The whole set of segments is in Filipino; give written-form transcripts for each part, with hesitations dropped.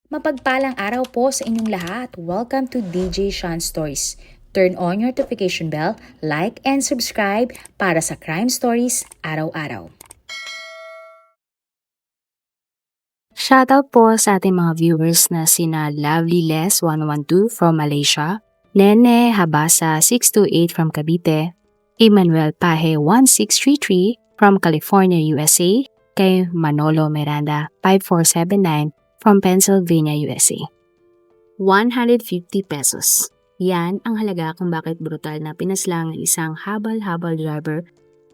Mapagpalang araw po sa inyong lahat. Welcome to DJ Sean Stories. Turn on your notification bell, like and subscribe para sa crime stories araw-araw. Shoutout po sa ating mga viewers na sina Lovely Les 112 from Malaysia, Nene Habasa 628 from Cavite, Emmanuel Pahe 1633 from California, USA, kay Manolo Miranda 5479 from Pennsylvania, USA. 150 pesos. Yan ang halaga kung bakit brutal na pinaslang ng isang habal-habal driver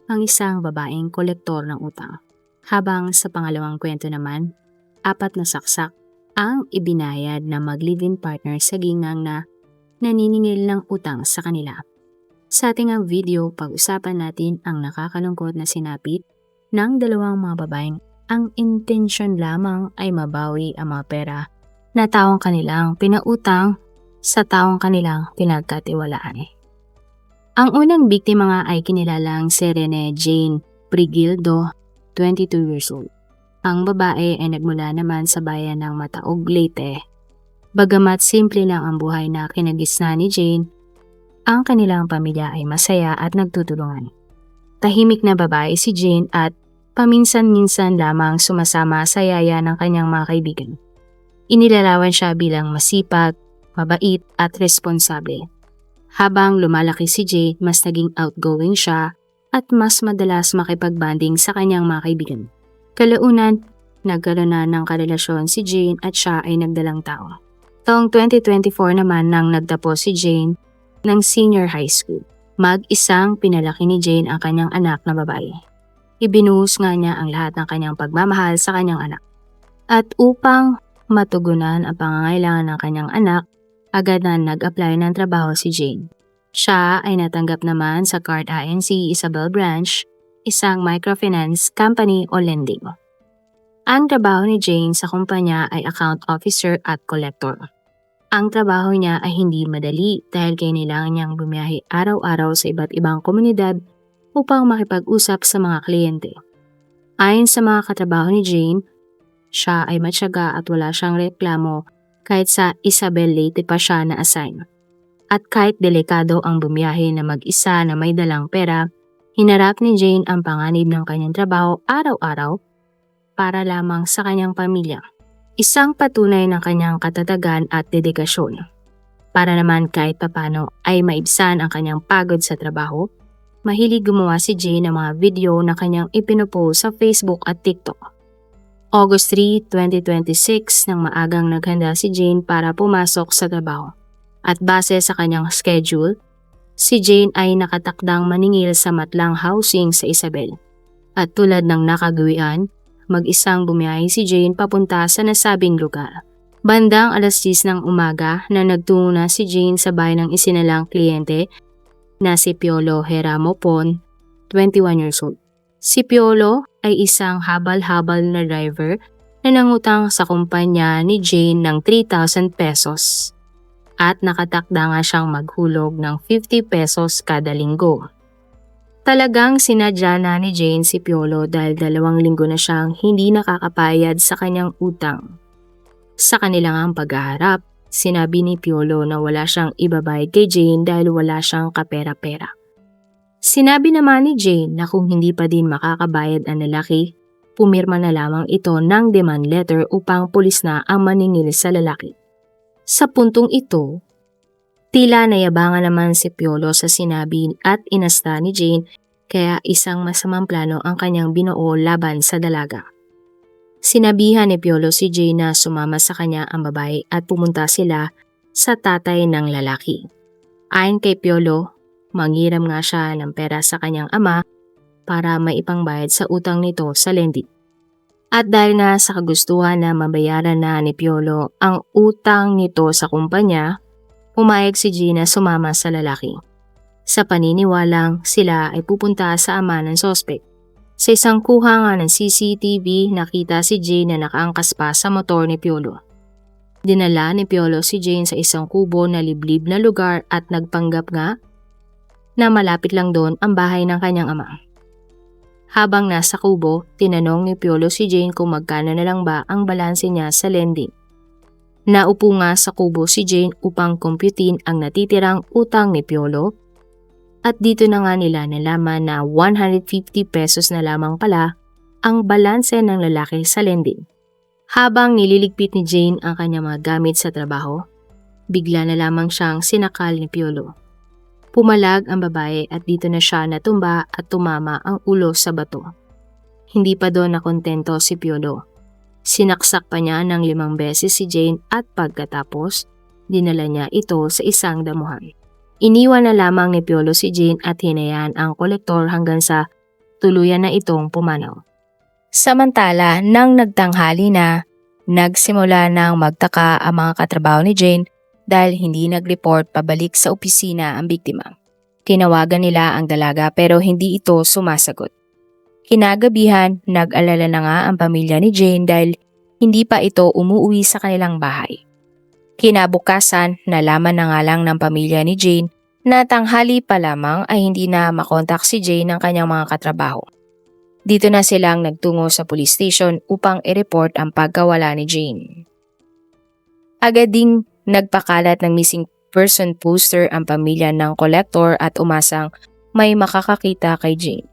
ang isang babaeng kolektor ng utang. Habang sa pangalawang kwento naman, 4 na saksak ang ibinayad na mag-live-in partner sa gingang na naniningil ng utang sa kanila. Sa ating video, pag-usapan natin ang nakakalungkot na sinapit ng dalawang mga babaeng ang intensyon lamang ay mabawi ang mga pera na taong kanilang pinautang sa taong kanilang pinagkatiwalaan. Ang unang biktima nga ay kinilalang si Rene Jane Brigildo, 22 years old. Ang babae ay nagmula naman sa bayan ng Mataog, Leyte. Bagamat simple lang ang buhay na kinagisna ni Jane, ang kanilang pamilya ay masaya at nagtutulungan. Tahimik na babae si Jane at paminsan-minsan lamang sumasama sa yaya ng kanyang mga kaibigan. Inilarawan siya bilang masipag, mabait at responsable. Habang lumalaki si Jane, mas naging outgoing siya at mas madalas makipag-banding sa kanyang mga kaibigan. Kalaunan, nagkaroon na ng karelasyon si Jane at siya ay nagdalang tao. Taong 2024 naman nang nagtapos si Jane ng senior high school. Mag-isang pinalaki ni Jane ang kanyang anak na babae. Ibinuhos nga niya ang lahat ng kanyang pagmamahal sa kanyang anak. At upang matugunan ang pangangailangan ng kanyang anak, agad na nag-apply ng trabaho si Jane. Siya ay natanggap naman sa Card INC Isabel Branch, isang microfinance company o lending. Ang trabaho ni Jane sa kumpanya ay account officer at collector. Ang trabaho niya ay hindi madali dahil kailangan niyang bumiyahe araw-araw sa iba't ibang komunidad upang makipag-usap sa mga kliyente. Ayon sa mga katrabaho ni Jane, siya ay matyaga at wala siyang reklamo kahit sa Isabel Leyte pa siya na-assign. At kahit delikado ang bumiyahe na mag-isa na may dalang pera, hinarap ni Jane ang panganib ng kanyang trabaho araw-araw para lamang sa kanyang pamilya. Isang patunay ng kanyang katatagan at dedikasyon. Para naman kahit papano ay maibsan ang kanyang pagod sa trabaho, mahilig gumawa si Jane ng mga video na kanyang ipinopost sa Facebook at TikTok. August 3, 2026 nang maagang naghanda si Jane para pumasok sa trabaho. At base sa kanyang schedule, si Jane ay nakatakdang maningil sa Matlang Housing sa Isabel. At tulad ng nakagawian, mag-isang bumiyahe si Jane papunta sa nasabing lugar. Bandang alas 10 ng umaga na nagtungo na si Jane sa bahay ng isinalang kliyente na si Piolo Heramopon, 21 years old. Si Piolo ay isang habal-habal na driver na nangutang sa kumpanya ni Jane ng 3,000 pesos at nakatakda nga siyang maghulog ng 50 pesos kada linggo. Talagang sinadya na ni Jane si Piolo dahil 2 linggo na siyang hindi nakakapayad sa kanyang utang. Sa kanilang paghaharap, sinabi ni Piolo na wala siyang ibabayad kay Jane dahil wala siyang kapera-pera. Sinabi naman ni Jane na kung hindi pa din makakabayad ang lalaki, pumirma na lamang ito ng demand letter upang pulis na ang maningil sa lalaki. Sa puntong ito, tila nayabangan naman si Piolo sa sinabi at inasta ni Jane kaya isang masamang plano ang kanyang binuo laban sa dalaga. Sinabihan ni Piolo si Jane na sumama sa kanya ang babae at pumunta sila sa tatay ng lalaki. Ayon kay Piolo, manghiram nga siya ng pera sa kanyang ama para maipangbayad sa utang nito sa lending. At dahil nga sa kagustuhan na mabayaran na ni Piolo ang utang nito sa kumpanya, pumayag si Jane na sumama sa lalaki. Sa paniniwalang sila ay pupunta sa ama ng sospek. Sa isang kuha nga ng CCTV, nakita si Jane na nakaangkas pa sa motor ni Piolo. Dinala ni Piolo si Jane sa isang kubo na liblib na lugar at nagpanggap nga na malapit lang doon ang bahay ng kanyang ama. Habang nasa kubo, tinanong ni Piolo si Jane kung magkano na lang ba ang balanse niya sa lending. Naupo nga sa kubo si Jane upang kumputin ang natitirang utang ni Piolo at dito na nga nila nalaman na 150 pesos na lamang pala ang balanse ng lalaki sa lending. Habang nililigpit ni Jane ang kanyang mga gamit sa trabaho, bigla na lamang siyang sinakal ni Piolo. Pumalag ang babae at dito na siya natumba at tumama ang ulo sa bato. Hindi pa doon nakontento si Piolo. Sinaksak pa niya ng 5 beses si Jane at pagkatapos, dinala niya ito sa isang damuhan. Iniwan na lamang ni Piolo si Jane at hinayaan ang kolektor hanggang sa tuluyan na itong pumanaw. Samantala, nang nagtanghali na, nagsimula nang magtaka ang mga katrabaho ni Jane dahil hindi nag-report pabalik sa opisina ang biktima. Tinawagan nila ang dalaga pero hindi ito sumasagot. Kinagabihan, nag-alala na nga ang pamilya ni Jane dahil hindi pa ito umuwi sa kanilang bahay. Kinabukasan, nalaman na nga lang ng pamilya ni Jane na tanghali pa lamang ay hindi na makontak si Jane ng kanyang mga katrabaho. Dito na silang nagtungo sa police station upang i-report ang pagkawala ni Jane. Agad ding nagpakalat ng missing person poster ang pamilya ng kolektor at umasang may makakakita kay Jane.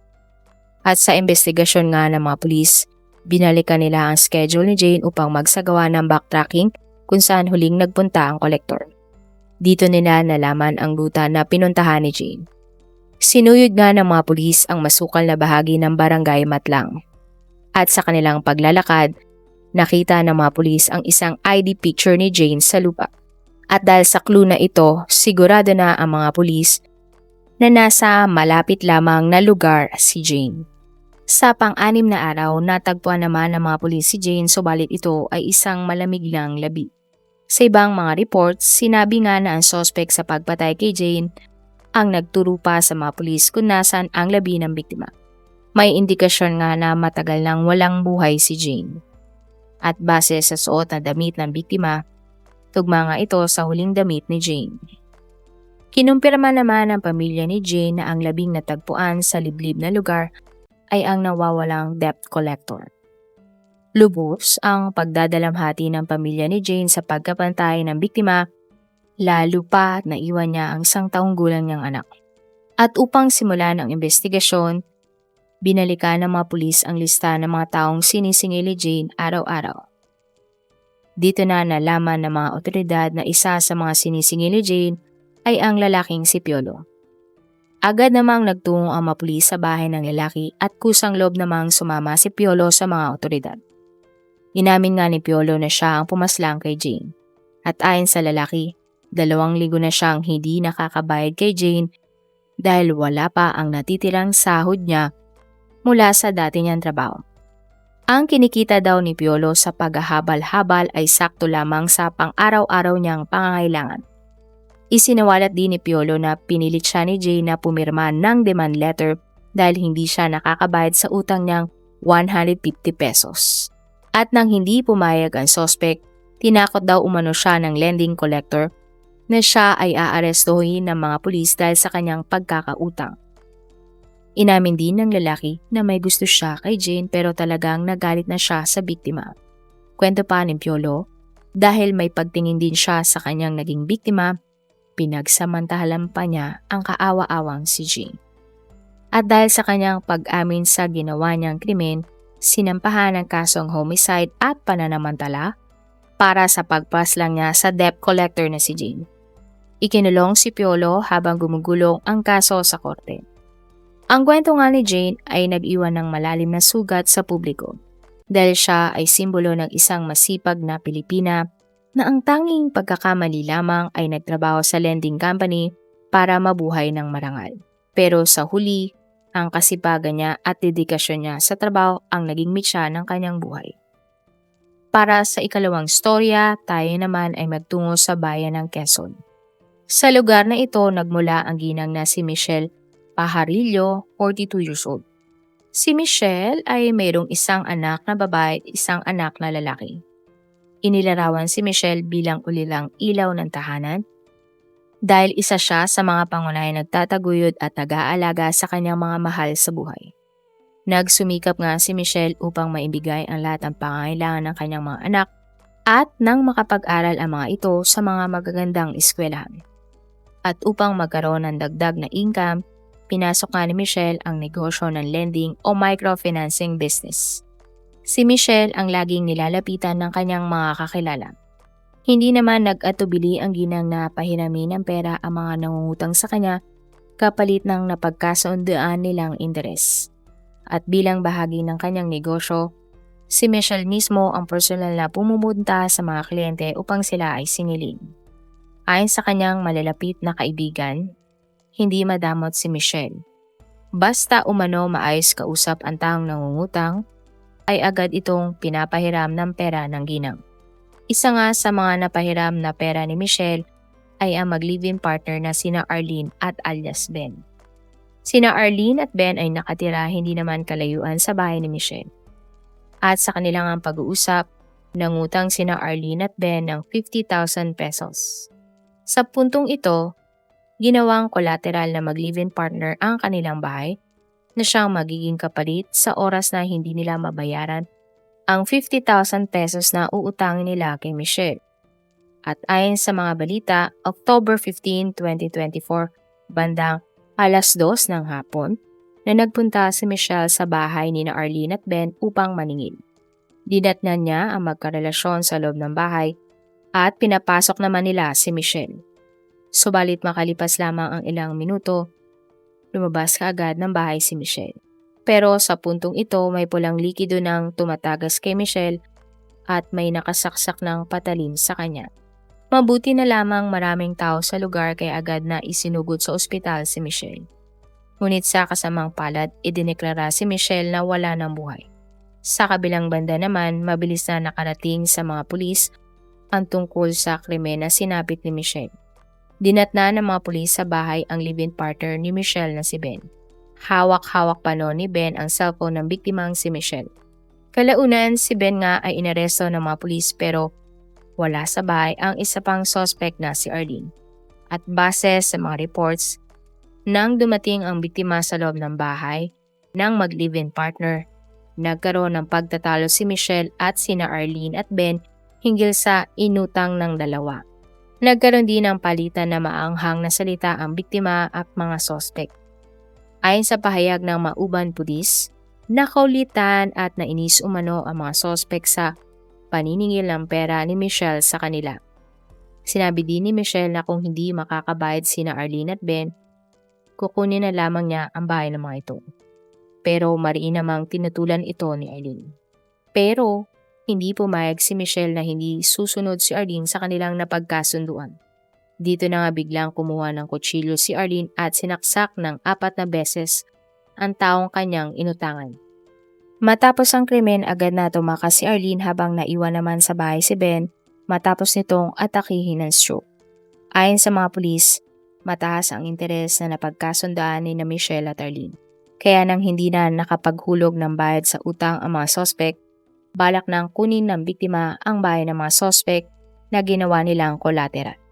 At sa investigasyon nga ng mga pulis, binalikan nila ang schedule ni Jane upang magsagawa ng backtracking kung saan huling nagpunta ang kolektor. Dito nila nalaman ang ruta na pinuntahan ni Jane. Sinuyod nga ng mga pulis ang masukal na bahagi ng barangay Matlang. At sa kanilang paglalakad, nakita ng mga pulis ang isang ID picture ni Jane sa lupa. At dahil sa clue na ito, sigurado na ang mga pulis na nasa malapit lamang na lugar si Jane. Sa pang-anim na araw, natagpuan naman ng mga pulis si Jane subalit ito ay isang malamig lang labi. Sa ibang mga reports, sinabi nga na ang suspect sa pagpatay kay Jane ang nagturo pa sa mga pulis kung nasan ang labi ng biktima. May indikasyon nga na matagal nang walang buhay si Jane. At base sa suot na damit ng biktima, tugma nga ito sa huling damit ni Jane. Kinumpirma naman ng pamilya ni Jane na ang labing natagpuan sa liblib na lugar ay ang nawawalang debt collector. Lubos ang pagdadalamhati ng pamilya ni Jane sa pagkapantay ng biktima, lalo pa at naiwan niya ang 1 taong gulang niyang anak. At upang simulan ang investigasyon, binalikan ng mga pulis ang lista ng mga taong sinisingil ni Jane araw-araw. Dito na nalaman ng mga otoridad na isa sa mga sinisingil ni Jane ay ang lalaking si Piolo. Agad namang nagtungo ang mga pulis sa bahay ng lalaki at kusang loob namang sumama si Piolo sa mga otoridad. Inamin nga ni Piolo na siya ang pumaslang kay Jane. At ayon sa lalaki, 2 linggo na siyang hindi nakakabayad kay Jane dahil wala pa ang natitirang sahod niya mula sa dati niyang trabaho. Ang kinikita daw ni Piolo sa paghahabal-habal ay sakto lamang sa pang-araw-araw niyang pangangailangan. Isinawalat din ni Piolo na pinilit siya ni Jane na pumirma ng demand letter dahil hindi siya nakakabayad sa utang niyang 150 pesos. At nang hindi pumayag ang suspect, tinakot daw umano siya ng lending collector na siya ay aarestuhin ng mga pulis dahil sa kanyang pagkakautang. Inamin din ng lalaki na may gusto siya kay Jane pero talagang nagalit na siya sa biktima. Kwento pa ni Piolo, dahil may pagtingin din siya sa kanyang naging biktima, pinagsamantahalan pa niya ang kaawa-awang si Jane. At dahil sa kanyang pag-amin sa ginawa niyang krimen, sinampahan ng kasong homicide at pananamantala para sa pagpaslang niya sa debt collector na si Jane. Ikinulong si Piolo habang gumugulong ang kaso sa korte. Ang kwento nga ni Jane ay nag-iwan ng malalim na sugat sa publiko dahil siya ay simbolo ng isang masipag na Pilipina na ang tanging pagkakamali lamang ay nagtrabaho sa lending company para mabuhay ng marangal. Pero sa huli, ang kasipagan niya at dedikasyon niya sa trabaho ang naging mitya ng kanyang buhay. Para sa ikalawang storya, tayo naman ay magtungo sa bayan ng Quezon. Sa lugar na ito, nagmula ang ginang na si Michelle Pajarillo, 42 years old. Si Michelle ay mayroong isang anak na babae at isang anak na lalaki. Inilarawan si Michelle bilang ulilang ilaw ng tahanan dahil isa siya sa mga pangunahing nagtataguyod at nag-aalaga sa kanyang mga mahal sa buhay. Nagsumikap nga si Michelle upang maibigay ang lahat ng pangangailangan ng kanyang mga anak at nang makapag-aral ang mga ito sa mga magagandang eskwelahan. At upang magkaroon ng dagdag na income, pinasok nga ni Michelle ang negosyo ng lending o microfinancing business. Si Michelle ang laging nilalapitan ng kanyang mga kakilala. Hindi naman nag-atubili ang ginang na pahiramin ng pera ang mga nangungutang sa kanya kapalit ng napagkasunduan nilang interes. At bilang bahagi ng kanyang negosyo, si Michelle mismo ang personal na pumupunta sa mga kliyente upang sila ay singilin. Ayon sa kanyang malalapit na kaibigan, hindi madamot si Michelle. Basta umano maayos kausap ang taong nangungutang, ay agad itong pinapahiram ng pera ng ginang. Isa nga sa mga napahiram na pera ni Michelle ay ang mag-live-in partner na sina Arlene at alias Ben. Sina Arlene at Ben ay nakatira hindi naman kalayuan sa bahay ni Michelle. At sa kanilang ang pag-uusap, nangutang sina Arlene at Ben ng 50,000 pesos. Sa puntong ito, ginawang collateral na mag-live-in partner ang kanilang bahay na siyang magiging kapalit sa oras na hindi nila mabayaran ang 50,000 pesos na uutangin nila kay Michelle. At ayon sa mga balita, October 15, 2024, bandang alas 2 ng hapon, na nagpunta si Michelle sa bahay ni na Arlene at Ben upang maningil. Dinatnan niya ang magkarelasyon sa loob ng bahay at pinapasok naman nila si Michelle. Subalit makalipas lamang ang ilang minuto, lumabas kaagad ng bahay si Michelle. Pero sa puntong ito may pulang likido ng tumatagas kay Michelle at may nakasaksak ng patalim sa kanya. Mabuti na lamang maraming tao sa lugar kaya agad na isinugod sa ospital si Michelle. Ngunit sa kasamang palad, idineklara si Michelle na wala ng buhay. Sa kabilang banda naman, mabilis na nakarating sa mga pulis ang tungkol sa krimen na sinapit ni Michelle. Dinatna ng mga pulis sa bahay ang live-in partner ni Michelle na si Ben. Hawak-hawak pa noon ni Ben ang cellphone ng biktimang si Michelle. Kalaunan, si Ben nga ay inaresto ng mga pulis pero wala sa bahay ang isa pang suspect na si Arlene. At base sa mga reports, nang dumating ang biktima sa loob ng bahay ng mag-live-in partner, nagkaroon ng pagtatalo si Michelle at sina Arlene at Ben hinggil sa inutang ng dalawa. Nagkaroon din ng palitan na maanghang na salita ang biktima at mga suspect. Ayon sa pahayag ng Mauban Pulis, nakaulitan at nainis umano ang mga suspect sa paniningil ng pera ni Michelle sa kanila. Sinabi din ni Michelle na kung hindi makakabayad sina Arlene at Ben, kukunin na lamang niya ang bahay ng mga ito. Pero mariin namang tinutulan ito ni Arlene. Pero hindi pumayag si Michelle na hindi susunod si Arlene sa kanilang napagkasunduan. Dito na nga biglang kumuha ng kutsilyo si Arlene at sinaksak ng 4 na beses ang taong kanyang inutangan. Matapos ang krimen, agad na tumakas si Arlene habang naiwan naman sa bahay si Ben matapos nitong atakihin ng stroke. Ayon sa mga pulis, mataas ang interes na napagkasundaan ni na Michelle at Arlene. Kaya nang hindi na nakapaghulog ng bayad sa utang ang mga suspect, balak nang kunin ng biktima ang bahay ng mga suspect na ginawa nilang collateral.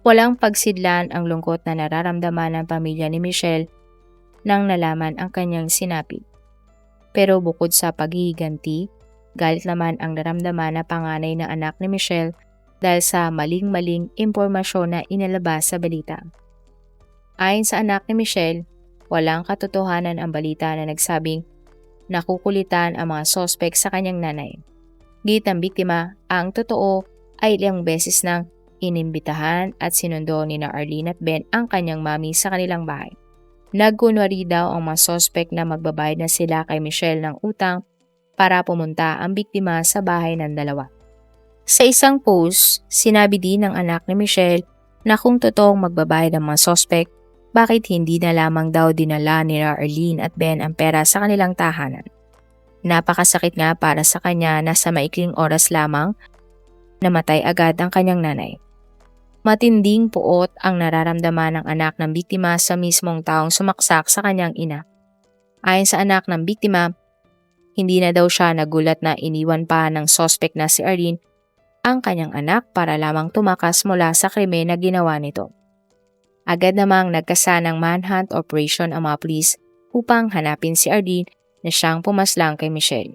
Walang pagsidlan ang lungkot na nararamdaman ng pamilya ni Michelle nang nalaman ang kanyang sinapit. Pero bukod sa paghihiganti, galit naman ang naramdaman na panganay na anak ni Michelle dahil sa maling-maling impormasyon na inalabas sa balita. Ayon sa anak ni Michelle, walang katotohanan ang balita na nagsabing nakukulitan ang mga suspect sa kanyang nanay. Git ang biktima, ang totoo ay ilang beses nang inimbitahan at sinundo ni na Arlene at Ben ang kanyang mami sa kanilang bahay. Nagkunwari daw ang mga suspect na magbabayad na sila kay Michelle ng utang para pumunta ang biktima sa bahay ng dalawa. Sa isang post, sinabi din ng anak ni Michelle na kung totoong magbabayad ang mga suspect, bakit hindi na lamang daw dinala ni Arlene at Ben ang pera sa kanilang tahanan. Napakasakit nga para sa kanya na sa maikling oras lamang, namatay agad ang kanyang nanay. Matinding puot ang nararamdaman ng anak ng biktima sa mismong taong sumaksak sa kanyang ina. Ayon sa anak ng biktima, hindi na daw siya nagulat na iniwan pa ng suspect na si Arlene ang kanyang anak para lamang tumakas mula sa krimen na ginawa nito. Agad namang nagkasa ng manhunt operation ang mga pulis upang hanapin si Arlene na siyang pumaslang kay Michelle.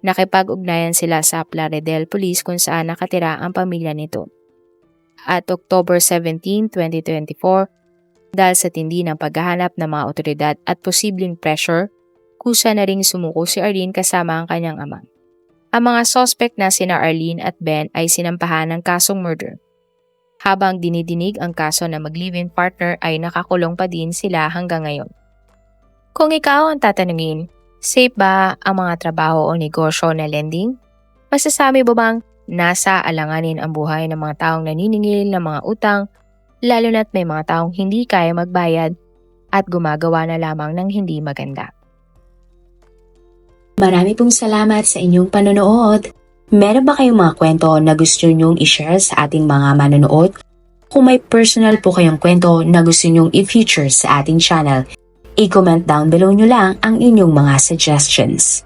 Nakipag-ugnayan sila sa Plaridel Police kung saan nakatira ang pamilya nito. At October 17, 2024, dahil sa tindi ng paghahanap ng mga otoridad at posibleng pressure, kusa na ring sumuko si Arlene kasama ang kanyang ama. Ang mga suspect na sina Arlene at Ben ay sinampahan ng kasong murder. Habang dinidinig ang kaso na mag-live-in partner ay nakakulong pa din sila hanggang ngayon. Kung ikaw ang tatanungin, safe ba ang mga trabaho o negosyo na lending? Masasabi mo bang nasa alanganin ang buhay ng mga taong naniningil ng mga utang, lalo na't may mga taong hindi kaya magbayad at gumagawa na lamang ng hindi maganda? Marami pong salamat sa inyong panonood. Meron ba kayong mga kwento na gusto nyong i-share sa ating mga manonood? Kung may personal po kayong kwento na gusto nyong i-feature sa ating channel, i-comment down below nyo lang ang inyong mga suggestions.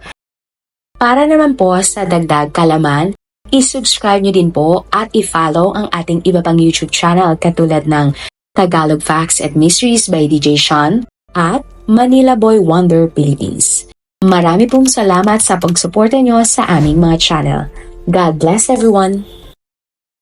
Para naman po sa dagdag kalaman, i-subscribe nyo din po at i-follow ang ating iba pang YouTube channel katulad ng Tagalog Facts and Mysteries by DJ Sean at Manila Boy Wonder Philippines. Marami pong salamat sa pagsuporta nyo sa aming mga channel. God bless everyone!